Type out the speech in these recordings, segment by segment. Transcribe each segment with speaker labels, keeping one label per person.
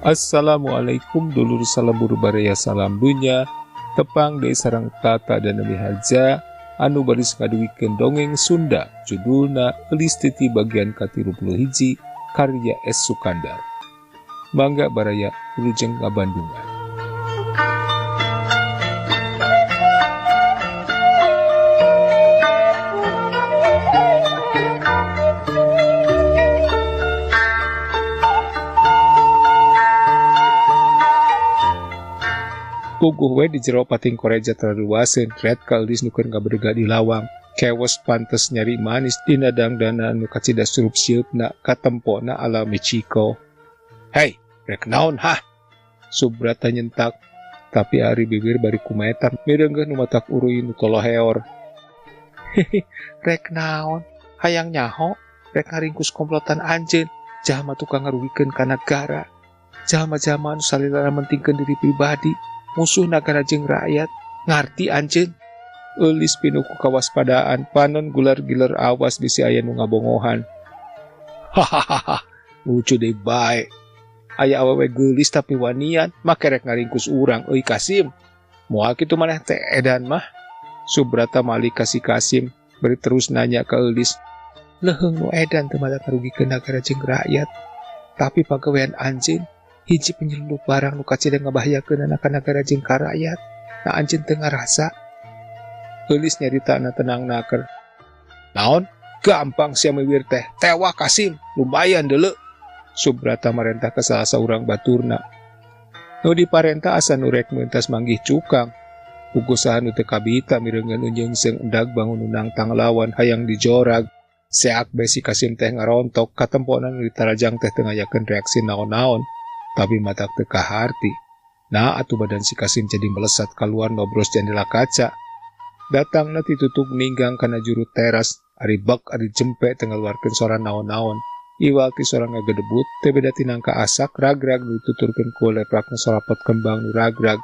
Speaker 1: Assalamualaikum dulur salam burbaraya salam dunya tepang dari sarang tata dan nabi haja anu baris ngaduikeun dongeng Sunda judulna Eulis Titi bagian ka-31 karya S. Sukandar. Mangga baraya wilujeng ngabandungan. Puguh we di jero pating koreja teraduaseun red ka Eulis nukeun ngaberdega di lawang kewes pantes nyari manis dina dangdana nu kacida surup siupna katempona ala Michiko. Hei, rek naon hah? Subrata nyentak, tapi ari bibir bari kumaetan mireungeun nu matak uruy nu toloheor. Hehe, rek naon? Hayang nyaho? Rek ngaringkus komplotan anjeun, jalma tukang ngarugikeun ka nagara. Jalma-jalma anu salila mentingkeun diri pribadi. Musuh nagara jeung rakyat, ngarti anjeun. Eulis pinuku kawaspadaan, panon gular-gilar awas bisi aya nu ngabongohan. Hahaha, lucu deh bae. Aya awewe geulis tapi wanian, make rek ngaringkus urang, euy Kasim. Moal kitu maneh teh edan mah. Subrata malik kasih Kasim, beri terus nanya ke Eulis. Leheung nu edan teu madak ngarugikeun nagara jeung rakyat. Tapi pagawean anjeun hiji penyelundup barang nu kacida ngabahayakeun anak nagara jeung ka rakyat. Na anjeun teu ngarasa. Eulis nyaritana tenang naker. Naon? Gampang sia meuwir teh. Tewah Kasim, lumayan deuleu. Subrata marentah ka salah saurang baturna. Nu diparentah asa nu rek meuntas manggih cukang. Pugusahan nu teu kabita mireungeun unjeungseng endag bangun unang tanglawan hayang dijorag. Seak besi Kasim teh ngarontok katempona nu ditarajang teh teu ngayakeun reaksi naon-naon. Tapi matak teu kaharti. Nah atuh badan si Kasim jadi melesat keluar nobros jendela kaca. Datangna titutuk ninggang kana juru teras. Ari bak ari jempe teu ngaluarkeun sora naon-naon. Iwal ti sora ngagedebut teu beda tinangka asak ragrag dituturkeun ku leprakna sora pot kembang nu ragrag.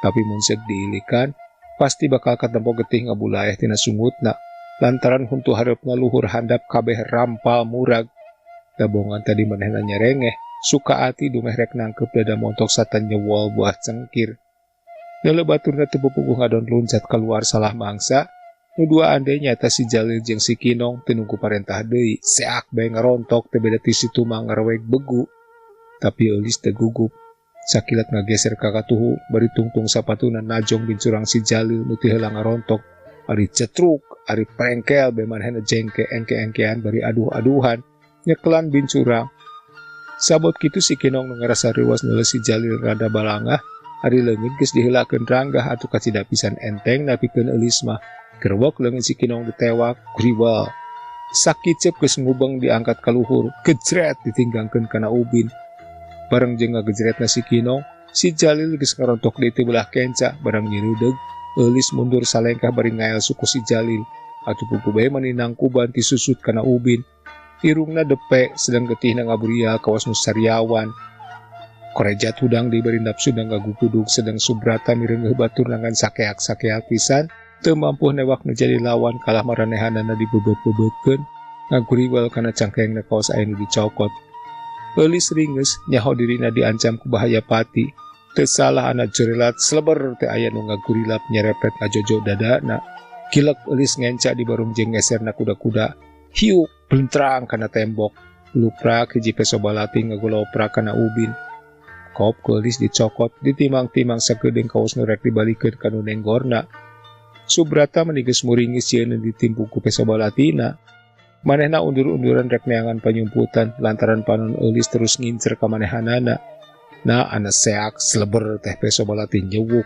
Speaker 1: Tapi mun seuk diilikan pasti bakal katempo getih ngabulaeh tina sungutna. Lantaran huntu hareupna luhur handap kabeh rampal murag. Dabongan tadi manehna nyerengeh. Suka ati dumeh rek nangkep dada montok satan nyewol buah cengkir. Nele baturna teu pupuguh ngadon luncat keluar salah mangsa. Nu dua andai nyata si Jalil jeung si Kinong teu nunggu parentah deui. Seak bae ngarontok teu beda ti situ mah ngaraweg begu. Tapi Eulis teu gugup. Sakilat ngageser ka katuhu bari tungtung sapatuna najong bincurang si Jalil nu teu heula ngarontok. Ari cetruk, ari prengkel bae manehna jengke engke-engkean bari aduh-aduhan. Nyeklan bincurang. Sabot kitu si Kinong nu ngarasa riwas nuleuh si Jalil rada balangah, ari leungit geus diheulakeun ranggah atuh kacida pisan enteng napikeun Eulis mah. Gerwok leungit si Kinong ditewak, griwal. Sakicep geus ngubeng diangkat ka luhur, gejret ditinggangkeun kana ubin. Bareng jeung ngagejretna si Kinong, si Jalil geus ngarontok di teu belah kenca barang nyireudeg. Eulis mundur salengkah bari ngael suku si Jalil. Atuh pugu bae meninang kuban ti susut kana ubin. Irungna depe sedang getihna ngaburia kawas nu sariawan. Koreja tudang diberi nafsu dan gagukuduk sedang Subrata mireungeun batur nangan sakeak-sakeak pisan teu mampu newak nu jadi lawan kalah maranehanana dibebet-bebetkeun ngaguriwal kana cangkengna kawas aya nu dicokot. Eulis ringeus nyaho dirina diancam ku bahaya pati. Teu salah anak jerelat sleber teh aya nu ngagurilap nyerepet ngajojo dadana. Kilek Eulis ngenca di barung jeung ngeserna kuda-kuda. Hiuk bentrang kana tembok, luprak hiji peso balati ngagoloprak kana ubin. Kop Eulis dicokot, ditimang-timang sagedeng kaos nu rek dibalikeun ka nu nenggorna. Subrata menigeus muringis sieun ditimpu ku peso balatina. Manehna undur-unduran rek neangan panyumputan lantaran panon Eulis terus ngincer ka manehanana. Na ana seak sleber teh peso balati nyewuk.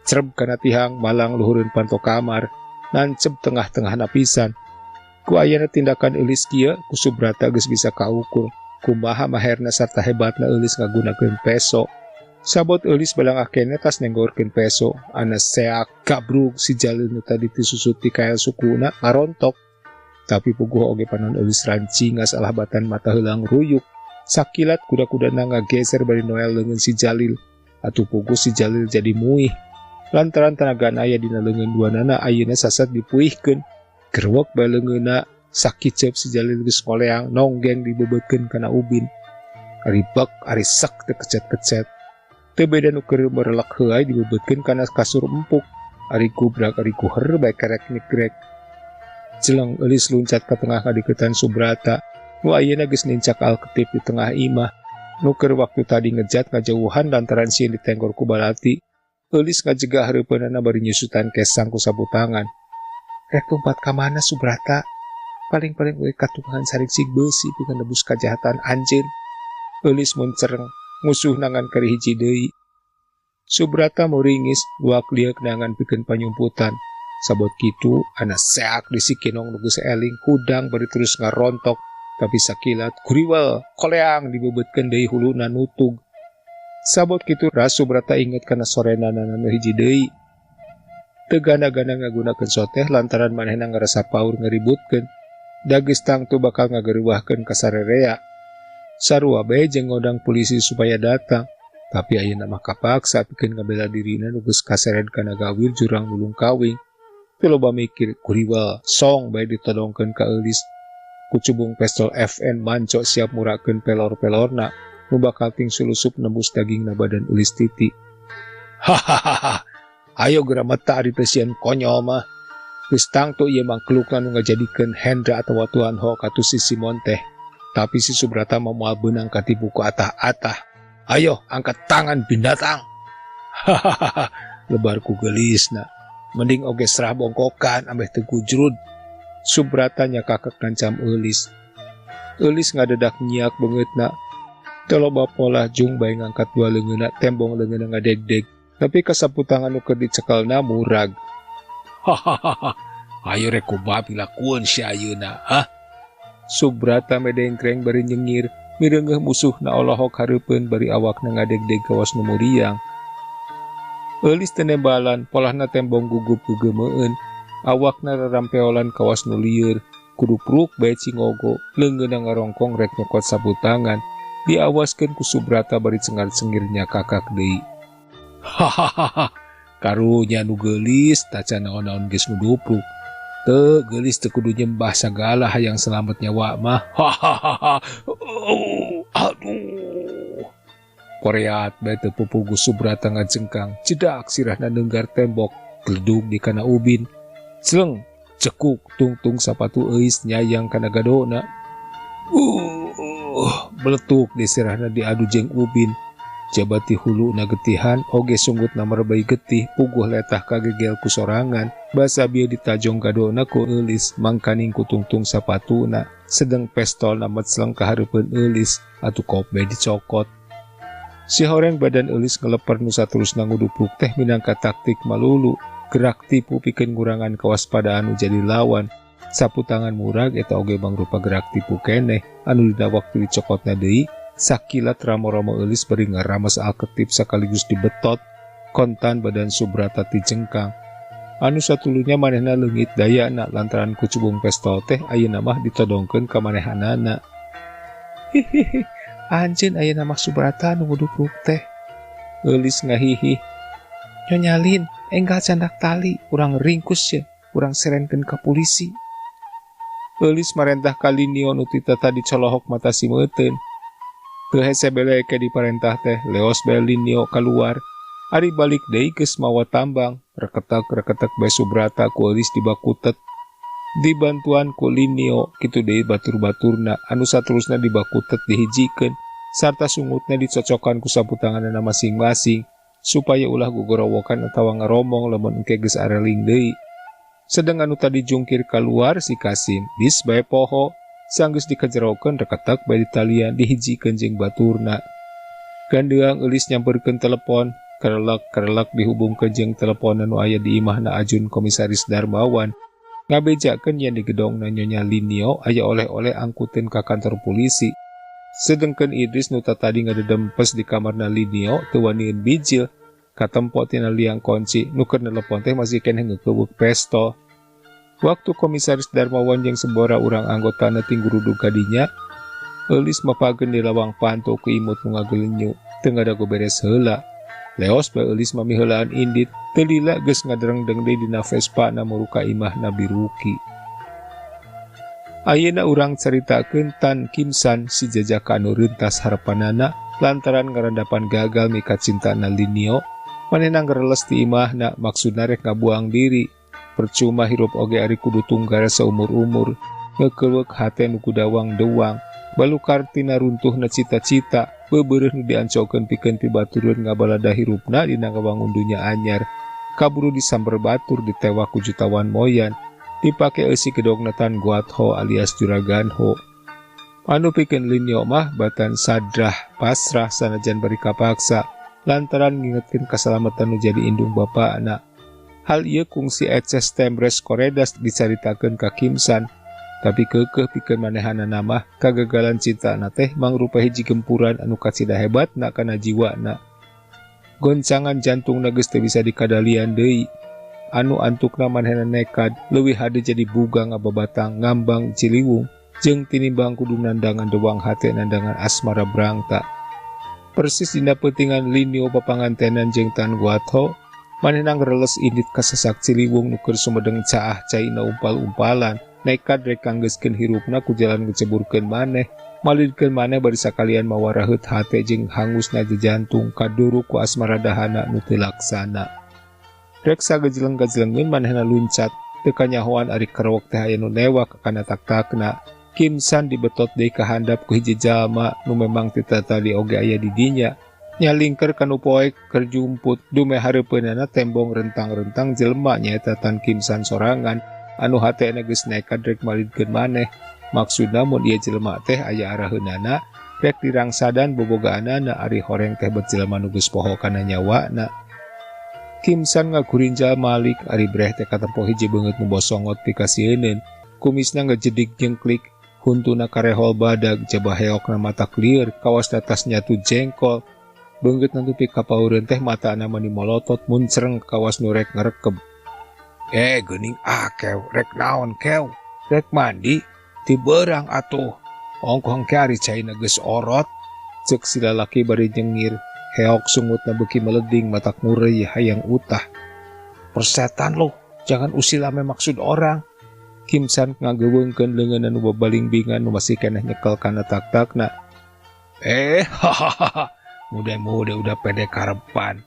Speaker 1: Creb kana tihang malang luhureun panto kamar, nancep tengah-tengahna pisan. Ku ayana tindakan Eulis kieu ku Subrata geus bisa kaukur kumaha maherna sarta hebatna Eulis ngagunakeun peso. Sabot Eulis balangah keneh tas nenggorkeun peso, ana seak gabrug si Jalil nu tadi teu susut ti kael sukuna ngarontok. Tapi puguh oge panon Eulis ranci ngasalah batan mata heulang ruyuk. Sakilat kuda-kudana ngageser bari noel leungeun si Jalil. Atuh puguh si Jalil jadi muih. Lantaran tenagaan aya dina leungeun duanana ayeuna sasat dipuihkeun. Gerwok bae leungeunna sakicep si Jalil geus ngoleang nonggeng dibebetkeun kana ubin. Ari bak, ari sak teu kecet-kecet. Teu beda nu keur merelak heulai dibebetkeun kana kasur empuk. Ari gubrak, ari guher bae kerek nyegrek. Jelang eulis luncat ka tengah kadiketan Subrata. Nu ayeuna geus nincak alketip di tengah imah. Nu keur waktu tadi ngejat ngajauhan lantaran sieun ditenggor ku balati. Eulis ngajegah hareupeunana bari nyusutan kesang ku sapu tangan. Rek lompat ka mana Subrata? Paling-paling we katungan sarik sig beusi pikeun nebus kajahatan anjeun. Eulis mun cereng, musuh nangan kari hiji deui. Subrata muringis, luak liek nangan pikeun panyumputan. Sabot kitu, ana seak di si kinong nu geus eling hudang bari terus ngarontok, tapi sakilat kuriwel koleang dibebetkeun deui huluna nutug. Sabot kitu ras Subrata inget kana sorenana nu hiji deui. Teu gana-gana ngagunakeun soteh lantaran manehna ngarasa paur ngeributkeun. Da geus tangtu bakal ngagereuwahkeun ka sarerea. Sarua bae jeung ngodang polisi supaya datang. Tapi ayeuna mah kapaksa pikeun ngabela dirina nu geus kaseret kana gawir jurang nulung kawing. Teu loba mikir kuriwel song bae ditodongkeun ka eulis. Kucubung pistol FN manco siap murakeun pelor-pelorna nu bakal ting sulusup nembus dagingna badan eulis titi. Hahaha. Ayo geura meta ari teu sieun konyol mah. Geus tangtu ieu mangklukna nu ngajadikeun Hendra atawa Tuan Ho katu si Simon teh. Tapi si Subrata mah moal beunang katipu ku atah-atah. Ayo, angkat tangan binatang. Hahaha, lebar ku gelisna. Mending oge serah bongkokan ambeh teu gujrud. Subrata nyakakek ngancam eulis. Eulis ngadedak nyiak beungeutna. Teu loba pola jung bae ngangkat dua leungeunna tembong leungeunna ngadegdeg. Tapi kasapu tangan nu keur dicekelna murag. Hahaha, ayo rek ku babi lakueun si ayeuna, hah? Subrata medengkreng bari nyengir. Mireungeuh musuhna olohok hareupeun bari awakna ngadegdeg kawas nu muriang. Eulis teu nembalan, polahna tembong gugup geumeueun. Awakna rarampeolan kawas nu lieur. Kudu pruk bae cingogo, leungeunna ngarongkong rek nyokot sapu tangan. Diawaskeun ku Subrata bari cengar-cengirnya kakak deui. Hahaha, karunya nu geulis tacan naon-naon geus nu dupruk. Teu geulis teu kudu nyembah sagala hayang selamat nyawa mah. Hahaha. Aduh. Koreat bae teu pupugu Subrata ngajengkang, cedak sirahna neunggar tembok, gledug di kana ubin. Sleng, cekuk tungtung sapatu euis nyayang kana gadona. Beletuk di sirahna diadu jeung ubin. Jabati hulu na getihan, oge sunggut na merebay getih, puguh letah kagegel ku sorangan. Basa bieu ditajong gadona ku eulis, mangkaning ku tungtung sapatuna. Sedeng pistol na metsleng ka hareupeun eulis, atuh kop bae dicokot. Si horeng badan eulis ngeleper nu saterusna ngudupruk teh minangka taktik malulu. Gerak tipu pikeun ngurangan kawaspadaan nu jadi lawan. Sapu tangan murag eta oge mangrupa gerak tipu keneh, anu dina waktu dicokotna deui. Sakilat ramo-ramo eulis bari ngarames alketip sakaligus dibetot. Kontan badan Subrata tijengkang. Anu satulunya manehna leungit dayana lantaran kucubung pistol teh ayeuna mah ditodongkeun ka manehanana. Hihihi, anjeun ayeuna mah Subrata nu ngudupruk teh. Eulis ngahihi. Nyonyalin, enggal candak tali, urang ringkus ya, urang serenkeun ka polisi. Eulis marentah ka Linio nu tita tadi colohok mata simeuteun. Teu hese beleke diparentah teh leos bae Linio kaluar. Ari balik deui geus mawa tambang, reketek-reketek bae Subrata ku eulis dibakutet. Dibantuan ku Linio kitu deui batur-baturna anu saterusna dibakutet dihijikeun sarta sungutna dicocokan ku sapu tanganna masing-masing supaya ulah gogorowokan atawa ngaromong lamun engke geus areling deui. Sedeng anu tadi jungkir kaluar si Kasim bis bae poho. Sanggeus dikajerokeun reketek bae ditalian dihijikeun jeung baturna. Gandeang eulis nyamperkeun telepon, kerelek dihubungkeun jeung telepon anu aya di imahna Ajun Komisaris Darmawan. Ngabejakeun yen di gedongna Nyonya Linio aya oleh-oleh angkuteun ka kantor polisi. Sedengkeun Idris nu tadi ngadedempes di kamarna Linio teu wanieun bijil. Katempo tina liang kunci nu keur nelepon teh masih keneh ngeukeubuk pistol. Waktu Komisaris Darmawan jeung sebora urang anggotana tinggurudug kadinya, eulis mapageun di lawang panto ku imut nu ngagelenyu, teu ngadago beres heula. Leos bae eulis mamiheulaan indit, teu lila geus ngaderengdeng deui dina Vespa na muruka imahna Biruki. Ayeuna urang caritakeun Tan Kim San si jajaka anu reuntas harapanana lantaran ngarandapan gagal mika cintana Linio. Manehna ngreles ti imahna maksudna rek ngabuang diri. Percuma hirup oge ari kudu tunggal saumur-umur. Ngekeuweuk hate nu kudawang dewang. Balukar tina runtuhna cita-cita. Bebeureuh nu diancokeun pikeun pibatureun ngabalada hirupna dina ngabangun dunya anyar. Kaburu disamber batur ditewak ku jutawan moyan. Dipake eusi kedogna Tan Guatho alias Juragan Ho. Anu pikeun Linio mah batan sadrah pasrah sanajan bari kapaksa lantaran ngingetkeun kasalamatan nu jadi indung bapakna. Hal ieu kungsi Eces Tembres Koredas dicaritakeun ka Kim San, tapi keukeuh pikeun manehanana mah kagagalan cintana teh mangrupa hiji gempuran anu kacida hebatna kana jiwana. Goncangan jantungna geus teu bisa dikadalian deui. Anu antukna manehna nekad leuwih hade jadi buga ngababatang ngambang Ciliwung jeung tinimbang kudu nandangan dewang hate nandangan asmara brangta. Persis dina peutingan Linio papangantenan jeung Tan Guatho, manehna ngreles indit ka sasak Ciliwung nu keur sumedeng caah caina umpal-umpalan, nekad rek kanggeuskeun hirupna ku jalan ngeceburkeun maneh, malidkeun maneh bari sakalian mawa raheut hate jeung hangusna jejantung kaduru ku asmara dahana nu teu laksana. Rek sagejleng-gejlengeun manehna luncat, teu kanyahoan ari kerewek teh aya nu newak kana tak-takna. Kim San dibetot deui ka handap ku hiji jalma nu memang teu tadi oge aya di dinya. Nyalingker kanu poek keur jumput dume hareupeunana tembong rentang-rentang jelema nyaeta Tan Kim San sorangan anu hatena geus nekad rek malidkeun maneh. Maksudna mun ieu jelema teh aya araheunana rek dirangsadan bobogaanana ari horeng teh bet jelema nu geus poho kana nyawana. Kim San ngagurin jalma malik ari breh teh katempo hiji beungeut nu bosongot pikasieun. Kumisna ngajedik jengklik, huntuna karehol badag, jabah heokna mata clear, kawasna tas nyatu jengkol. Beungeut nantupi kapaureun teh matana mani molotot muncreng kawas nu rek ngarekeb. Geuning kew, rek naon kew? Rek mandi? Ti beurang atuh. Ongkong ke ari caina geus orot. Ceuk si lalaki bari nyengir. Heok sungutna beuki meleding matak mureuy hayang utah. Persetan lo, jangan usil ame maksud orang. Kim San ngageuweungkeun leungeunna nu babalingbingan nu masih keneh nyekel kana tak-takna. Hahaha. Muda-muda udah pede karepan.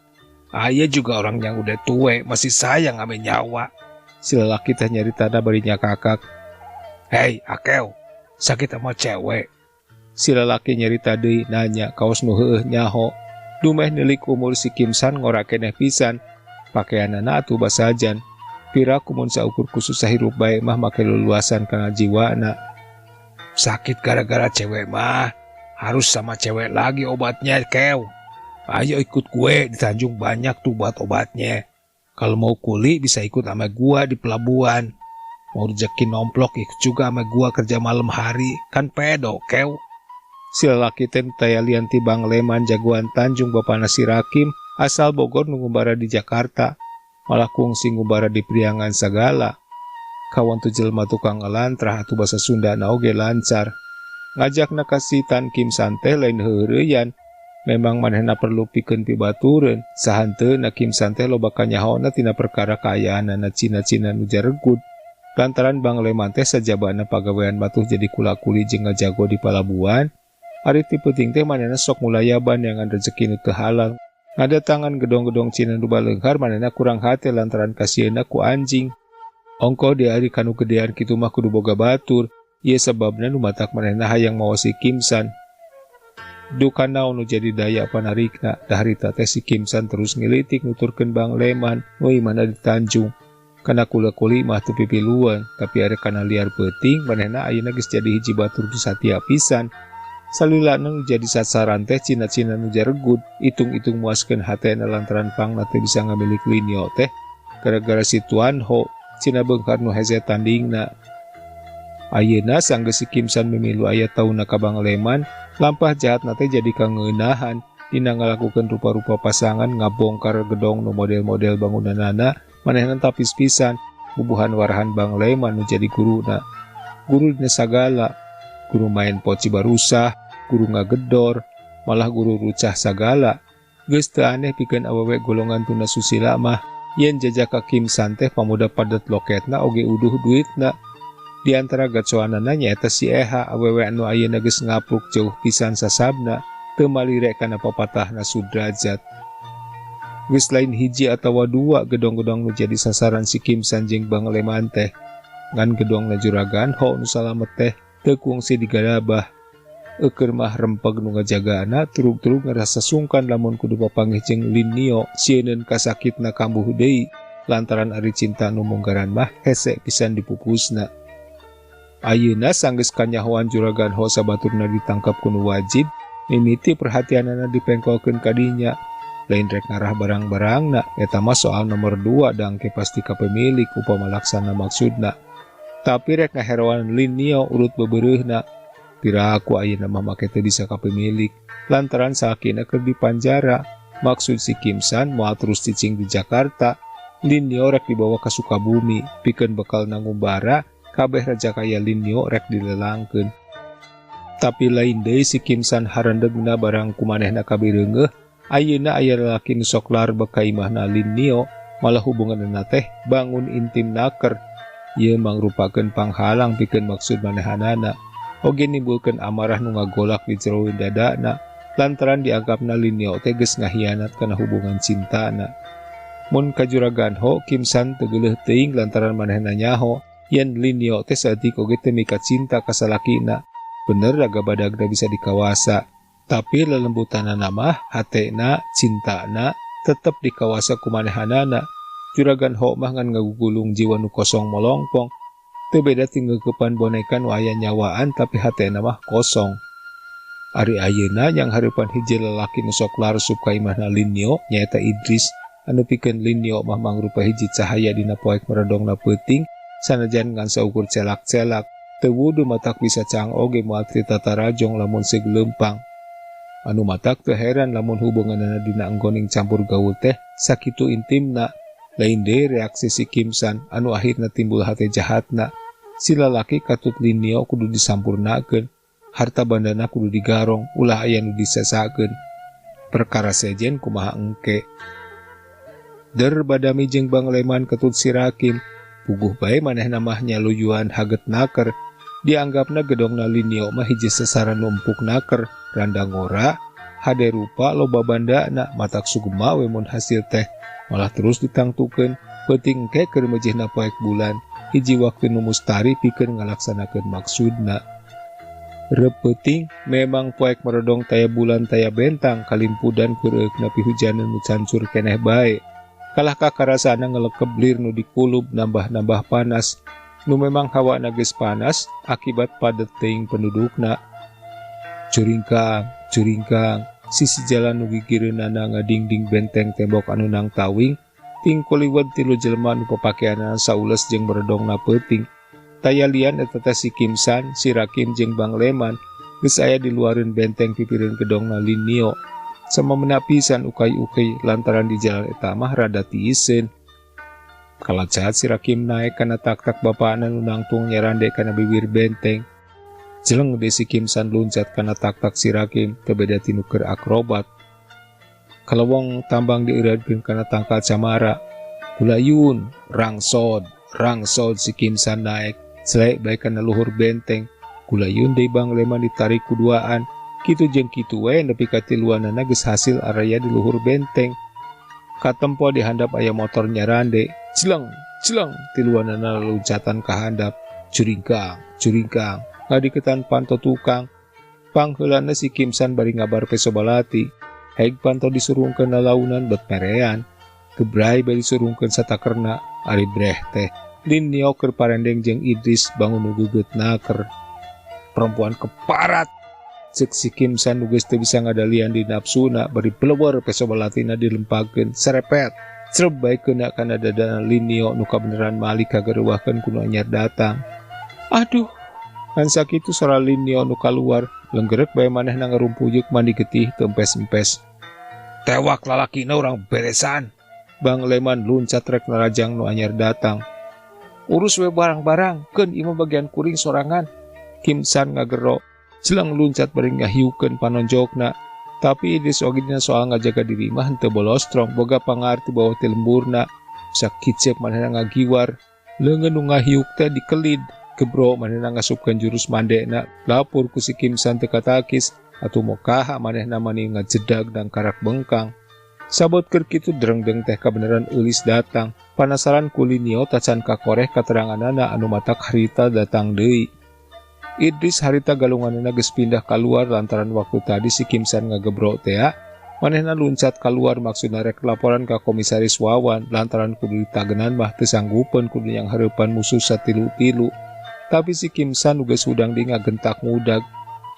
Speaker 1: Aya juga orang yang udah tue masih sayang ame nyawa. Si lelaki teh nyaritana bari nyakakak. Hei akew, sakit sama cewek. Si lelaki nyarita deui nanya kaos nu heueuh nyaho. Dumeh nilik umur si Kim San ngora keneh pisan. Pakaianana atuh basajan. Pira kumun saukur khusus sahirup bae mah make leluasan kana jiwana. Sakit gara-gara cewek mah. Harus sama cewek lagi obatnya kew. Ayo ikut gue di Tanjung banyak tuh buat obatnya. Kalau mau kuli bisa ikut sama gua di pelabuhan. Mau rezeki nomplok ikut juga sama gua kerja malam hari. Kan pedo kew. Si lelaki ten taya lian tibang leman jagoan Tanjung bapana si Rakim asal Bogor ngumbara di Jakarta. Malah kungsi ngumbara di Priangan sagala. Kawan tu jelema tukang ngelantrah atuh basa Sunda na oge lancar. Ngajakna kasih Tan Kim San teh lain heureuyan. Memang manehna perlu pikeun pibatureun. Sahanteuna Kim San teh loba kanyahoana tina perkara kaayaanana cina-cina nu jaregud. Lantaran Bang Leman teh sajabana pagawean batuh jadi kula-kuli jeung ngajago di palabuhan. Ari ti peuting teh manehna sok mulayaban yangan rezeki nu teu halal. Ngadatangan gedong-gedong cina nu baleunghar manehna kurang hate lantaran kasieunna ku anjing. Ongko di ari kanu gedean kitu mah kudu boga batur. Ieu sababna nu matak manehna hayang mawa si Kim San. Dukana nu jadi daya panarikna, daharita teh si Kim San terus ngilitik nuturkeun Bang Leman nu imana di Tanjung. Kana kula-kuli mah teu pipiluan, tapi are kana liar peuting manehna ayeuna geus jadi hiji batur nu satia pisan. Salilana nu jadi sasaran teh cina-cina nu jaregud, itung-itung muaskeun hatena lantaran pangna teu bisa ngamilik Linio teh gara-gara si Tuan Ho, cina beunghar nu hese tandingna. Ayeuna sanggeus si Kim San mimilu aya taunna ka Bang Leman, lampah jahatna teh jadi kangeunahan dina ngalakukeun rupa-rupa pasangan ngabongkar gedong nu model-model bangunanana manehna tapis pisan bubuhan warahan Bang Leman nu jadi guruna. Guru dina sagala, guru main poci barusah, guru ngagedor, malah guru rucah sagala. Geus teu aneh pikeun awewe golongan tuna susila mah yen jajaka Kim San teh pamuda padet loketna oge uduh duitna. Di antara gacoanana nyaeta si Eha awewe anu ayeuna geus ngapruk jauh pisan sasabna teu malirek kana papatahna Sudrajat. Geus lain hiji atawa dua gedong-gedong nu jadi sasaran si Kim San jeung Bang Leman teh. Ngan gedongna Juragan Ho nu salamet teh teu kungsi digadabah. Eukeur mah rempeg nu ngajagaana turug-turug ngerasa sungkan lamun kudu papanggih jeung Lin Nio sieun kasakitna kambuh deui lantaran ari cinta nu munggaran mah hese pisan dipupusna. Ayeuna sanggeus kanyahoan Juragan Ho sabaturna ditangkap kuno wajib, mimiti perhatianana dipengkolkeun ka dinya. Lain rek ngarah barang-barangna, eta mah soal nomor 2 dangke pasti ka pemilik upama laksana maksudna. Tapi rek ngaheroan Lin Nio urut bebeureuhna. Piraku ayeuna mah make teu bisa ka pemilik, lantaran sakina keur di panjara. Maksud si Kim San moal terus cicing di Jakarta. Lin Nio rek dibawa ka Sukabumi, pikeun bekal nangumbara. Kabeh raja kaya Lin Nio rek dilelangkeun. Tapi lain deui si Kim San harendegna barang kumanehna kabireungeuh, ayeuna aya lalaki nu sok larbek ka imahna Lin Nio, malah hubunganna teh bangun intim naker. Ieu mangrupakeun panghalang pikeun maksud manehanana, oge nimbulkeun amarah nu ngagolak di jero dadana, lantaran dianggapna Lin Nio teh geus ngahianat kana hubungan cintana. Mun ka Juragan Ho, Kim San teu geuleuh teuing lantaran manehna nyaho yen Lin Nio teh saeutik oge teu mika cinta ka salakina. Bener raga badagna bisa dikawasa, tapi lelembutanana mah hatena, cintana tetep dikawasa ku manehanana. Juragan Ho mah ngan ngagugulung jiwa nu kosong molongpong. Teu beda tinggal kepan boneka nu aya nyawaan tapi hatena mah kosong. Ari ayeuna yang hareupan hiji lalaki nu sok larsup ka imahna Lin Nio nyaeta Idris, anu pikeun Lin Nio mah mangrupa hiji cahaya dina poek meredongna peuting. Sanajan ngan saukur celak-celak, teu wudu matak bisa caang oge moal tata rajong lamun segelempang. Anu matak teu heran lamun hubunganna dina anggoning campur gaul teh sakitu intimna. Lain deui reaksi si Kim San anu akhirna timbul hate jahatna. Si lalaki katut Lin Nio kudu disampurnakeun, harta bandana kudu digarong, ulah aya nu disesakeun. Perkara sejen kumaha engke. Der badami jeung Bang Leman ketut si Rakim. Puguh bae manehna mah nyaluyuan haget naker. Dianggapna gedongna Lin Nio mah hiji sasaran lumpuk naker, randa ngora, hade rupa loba bandana, matak sugema we mun hasil teh. Malah terus ditangtukeun, peuting engke keur mejihna poek bulan, hiji waktu nu mustari pikeun ngalaksanakeun maksudna. Repeuting memang poek meredong taya bulan taya bentang kalimpudan keur nepi hujanan nu cancur keneh bae. Kalah kakarasana ngelekep lir nu dikulub nambah-nambah panas, nu memang hawana geus panas akibat padet teuing pendudukna. Curingkang, curingkang, sisi jalan nu gigireunana ngadingding benteng tembok anu nang tawing, ting kuliwed tilu jelema nu papakeanana saules jeung meredongna peuting. Taya lian eta teh si Kim San, si Rakim jeung Bang Leman geus aya di luareun benteng pipireun gedongna Lin Nio. Sama menapisan ukai-ukai lantaran di jalan eta mah rada tiiseun. Kalacahat si Rakim naik kana tak-tak bapana nu nangtung nyarande kana bibir benteng. Jeleng deui si Kim San luncat kana tak-tak si Rakim teu beda ti nu keur akrobat. Kalawang tambang dieureudkeun kana tangkal camara. Kulayun, rangsod si Kim San naik, selek bae kana luhur benteng. Kulayun deui Bang Leman ditarik kuduaan. Kitu jeung kitu we nepi ka tiluanana geus hasil araya di luhur benteng. Katempo di handap aya motor nyarande. Cileng, cileng tiluanana loncatan ka handap. Curingkang, curingkang. Ngadiketan panto tukang. Pangheulana si Kim San bari ngabar pesobalati. Haig panto disurungkeun lalaunan bet merean. Gebrai bari disurungkeun satakerna ari breh teh. Lin Nio keur parendeng jeung Idris bangun nu geugeut naker. Perempuan keparat. Cek si Kim San nu geus teu bisa ngadalian di nafsuna bari peleuweur pesobalatina dilempagkeun serepet. Creb bae keuna kana dadana Lin Nio nu kabeneran malik kagareuwahkeun ku nu anyar datang. Aduh, kan sakitu sora Lin Nio nu kaluar, lenggerek bae manehna ngarumpuyuk mandi getih teu empes-empes. Tewak lalakina urang beresan. Bang Leman luncat rek narajang nu anyar datang. Urus we barang-barang, keun imah bagian kuring sorangan. Kim San ngagero. Jelang luncat bari ngahiukeun panonjokna. Tapi Idris oge dina soal ngajaga diri mah henteu bolostrong, boga pangarti bawah ti lemburna. Sakit ceuk manehna ngagiwar. Leungeun nu ngahiuk teh dikelid, Gebro manehna ngasupkeun jurus mandekna lapur ku si Kimsan teu katakis atuh mokaha manehna mani ngajedag dan karak bengkang. Sabot keur kitu drengdeng teh kabeneran eulis datang. Panasaran ku Linio tacan kakoreh kateranganana anu matak harita datang deui. Idris harita galunganana geus pindah kaluar lantaran waktu tadi si Kimsan ngagebro teh. Manehna luncat keluar maksudna rek laporan ka komisaris Wawan lantaran kudu ditagenan mah teu sanggupeun kudu yang hareupan musuh satilu-tilu. Tapi si Kimsan uga sudang di ngagentak mudag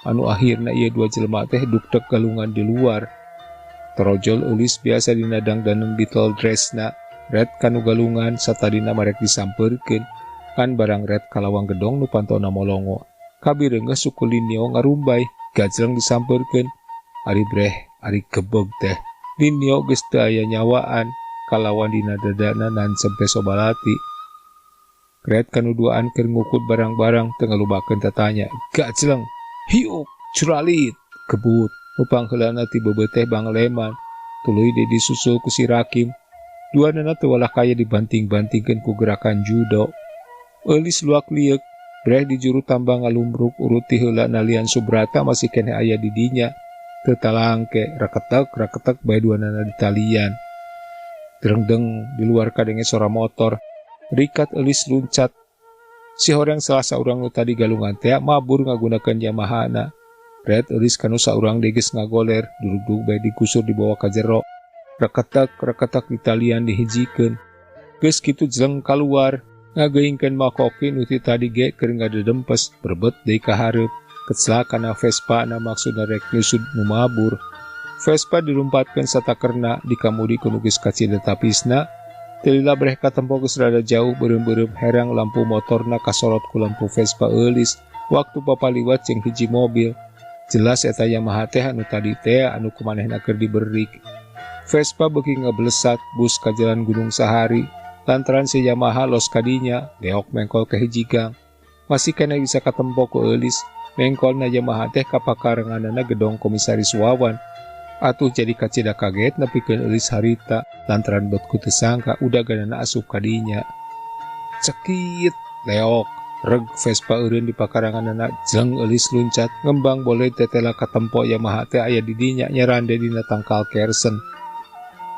Speaker 1: anu akhirna ieu dua jelema teh dukdek galungan di luar. Torojol eulis biasa dina dangdaneun Beatle dressna. Red kanu galungan satadina marek disampeurkeun kan barang red kalawang gedong nu pantona molongo. Kabireungeuh suku Linio ngarumbay gajleng disampeurkeun. Ari breh ari gebeg teh. Linio geus teu aya nyawaan kalawan dina dadana nan sempe sobalati. Red kanu duaan keur ngukut barang-barang teu ngalubakeun tatanya. Gajleng, hiuk, curalit, kebut. Upang heulana ti bebeuteh Bangleman. Tuluy deui disusul ku si Rakim. Duanana teu walah kaya dibanting-bantingkeun ku gerakan judo. Eulis luak liek, breh di juru tambang ngalumbruk urut ti heula nalian Subrata masih keneh aya di dinya. Teu talangke, raketek bae duanana ditalian. Drengdeng di luar kadenge suara motor. Rikat eulis luncat. Si horeng salah saurang nu tadi galungan teh mabur ngagunakeun Yamahana. Red eulis kanu saurang deui geus ngagoler, duduk bae digusur dibawa ka jero. Reketek ditalian dihijikeun. Geus kitu jeleng kaluar, ngageuingkeun makoki nu ti tadi ge keur ngadedempes, berbet deui ka hareup. Kecela kana Vespa na maksudna rek nyusud nu mabur. Vespa dilumpatkeun satakerna dikamudi ku nu geus kacida tapisna. Telila breh katempo geus rada jauh beureum-beureum herang lampu motorna kasorot ku lampu Vespa eulis waktu papaliwat jeung hiji mobil. Jelas eta Yamaha teh anu tadi teh anu kumanehna keur diberik. Vespa beuki ngablesat bus ka jalan Gunung Sahari lantaran si Yamaha los kadinya deok mengkol ke hiji gang. Masih kena bisa katempo ku eulis mengkolna Yamaha teh kapakarenganana gedong komisaris Wawan. Atuh jadi kacida kaget nepikeun eulis harita lantaran betku teu sangka udaganana asup kadinya. Cekit leok reg Vespa eureun di pakaranganana jeung eulis luncat ngembang boleh tetela katempo Yamaha teh aya di dinya nyerande dina tangkal kersen.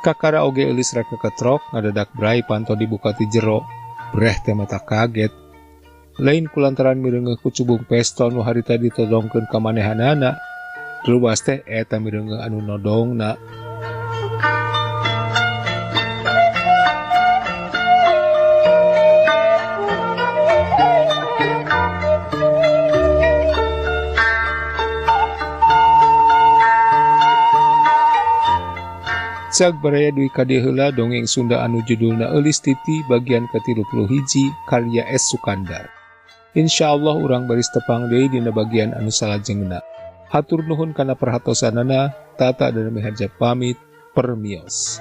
Speaker 1: Kakara oge eulis rek ketrok ngadadak brai panto dibuka ti jero. Breh teh mata kaget. Lain kulantaran mireungeuh ku cubung pistol nu harita ditodongkeun ka manehanana. Terubas teh eta mireungeuh anu nodongna. Cag baraya duwi kadieu heula dongeng Sunda anu judulna Eulis Titi bagian ke-31 karya S. Sukandar. Insyaallah urang baris tepang deui dina bagian anu salajengna. Hatur nuhun kana perhatosanana, tata dan miharja pamit, permios.